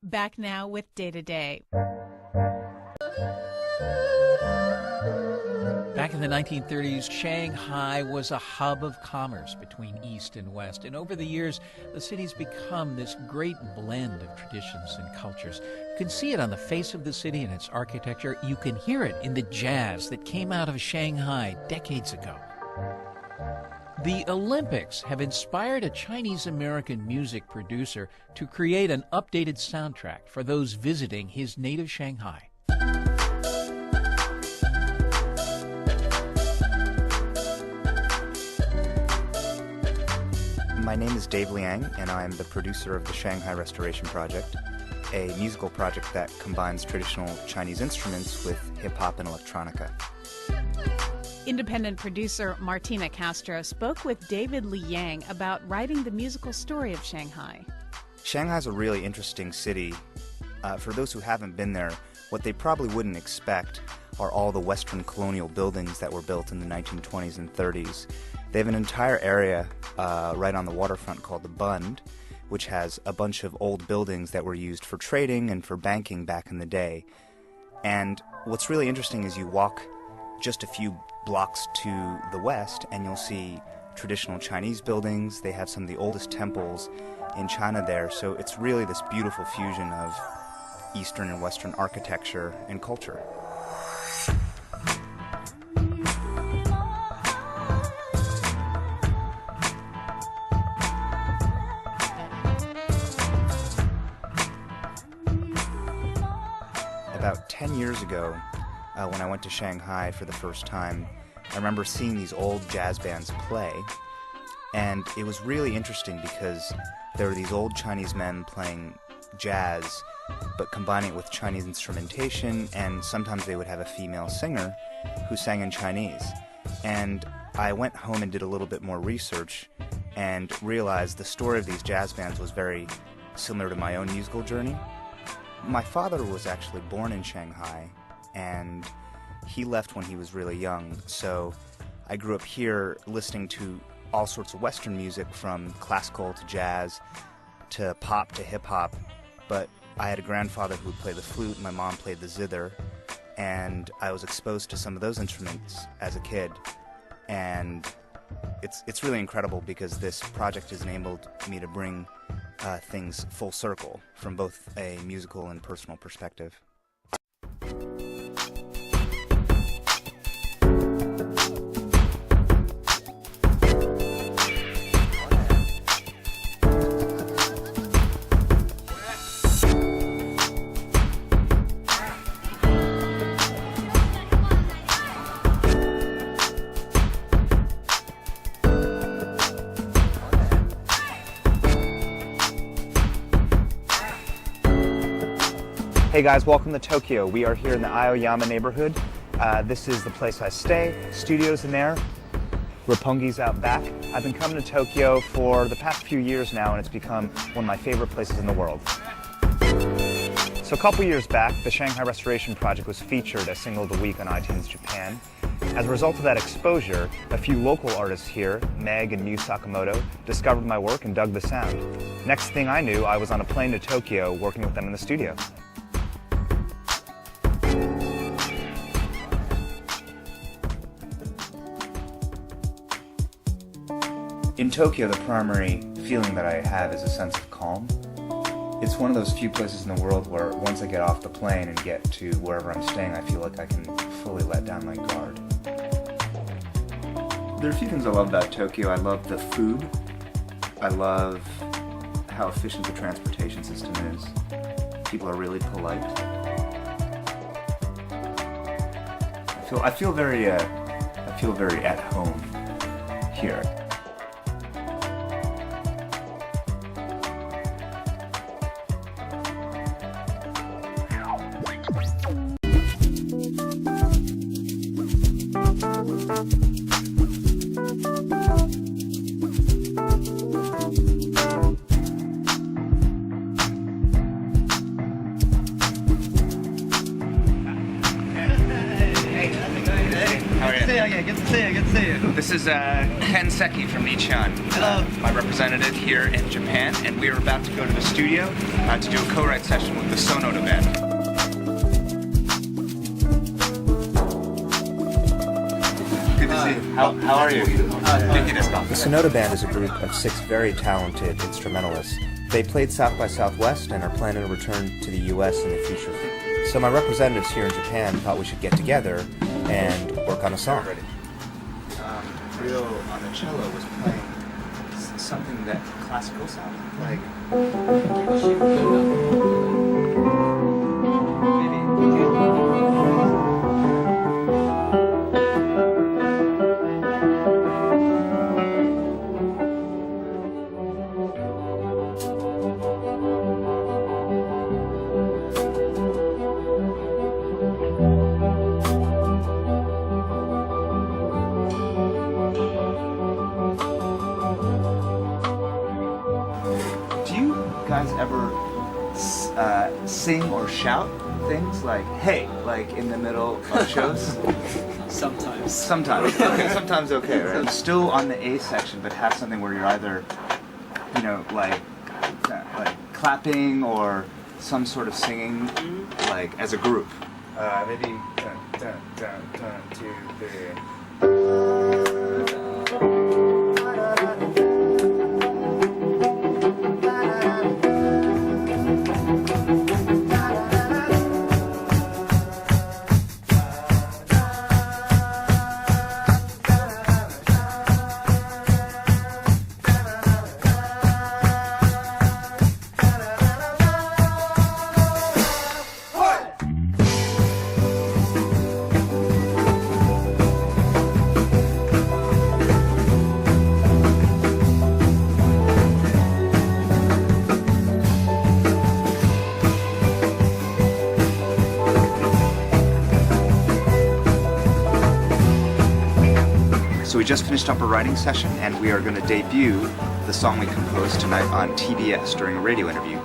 Back now with Day to Day. Back in the 1930s, Shanghai was a hub of commerce between East and West. And over the years, the city's become this great blend of traditions and cultures. You can see it on the face of the city and its architecture. You can hear it in the jazz that came out of Shanghai decades ago. The Olympics have inspired a Chinese-American music producer to create an updated soundtrack for those visiting his native Shanghai. My name is Dave Liang, and I'm the producer of the Shanghai Restoration Project, a musical project that combines traditional Chinese instruments with hip-hop and electronica. Independent producer Martina Castro spoke with David Liang about writing the musical story of Shanghai. Shanghai's a really interesting city. For those who haven't been there, what they probably wouldn't expect are all the Western colonial buildings that were built in the 1920s and 30s. They have an entire area right on the waterfront called the Bund, which has a bunch of old buildings that were used for trading and for banking back in the day. And what's really interesting is you walk just a few blocks to the west and you'll see traditional Chinese buildings. They have some of the oldest temples in China there, so it's really this beautiful fusion of Eastern and Western architecture and culture. About 10 years ago, when I went to Shanghai for the first time, I remember seeing these old jazz bands play, and it was really interesting because there were these old Chinese men playing jazz, but combining it with Chinese instrumentation, and sometimes they would have a female singer who sang in Chinese. And I went home and did a little bit more research and realized the story of these jazz bands was very similar to my own musical journey. My father was actually born in Shanghai, and he left when he was really young, so I grew up here listening to all sorts of Western music, from classical to jazz to pop to hip-hop, but I had a grandfather who would play the flute, and my mom played the zither, and I was exposed to some of those instruments as a kid, and it's really incredible because this project has enabled me to bring things full circle from both a musical and personal perspective. Hey guys, welcome to Tokyo. We are here in the Aoyama neighborhood. This is the place I stay. Studio's in there. Roppongi's out back. I've been coming to Tokyo for the past few years now, and it's become one of my favorite places in the world. So a couple years back, the Shanghai Restoration Project was featured as Single of the Week on iTunes Japan. As a result of that exposure, a few local artists here, Meg and Miu Sakamoto, discovered my work and dug the sound. Next thing I knew, I was on a plane to Tokyo working with them in the studio. In Tokyo, the primary feeling that I have is a sense of calm. It's one of those few places in the world where once I get off the plane and get to wherever I'm staying, I feel like I can fully let down my guard. There are a few things I love about Tokyo. I love the food. I love how efficient the transportation system is. People are really polite. I feel very at home here. Yeah, good to see you, good to see you. This is Ken Seki from Nichian. Hello. My representative here in Japan, and we are about to go to the studio to do a co-write session with the Sonoda Band. Good to see you. How are you? The Sonoda Band is a group of 6 very talented instrumentalists. They played South by Southwest and are planning to return to the U.S. in the future. So my representatives here in Japan thought we should get together and work on a song. Rio on the cello was playing something that classical sounded like. Guys ever sing or shout things like "Hey," like in the middle of shows? Sometimes. Sometimes. Okay, sometimes okay, right? Still on the A section, but have something where you're either, you know, like clapping or some sort of singing, like as a group. Maybe 1, 2, 3. So we just finished up a writing session, and we are going to debut the song we composed tonight on TBS during a radio interview.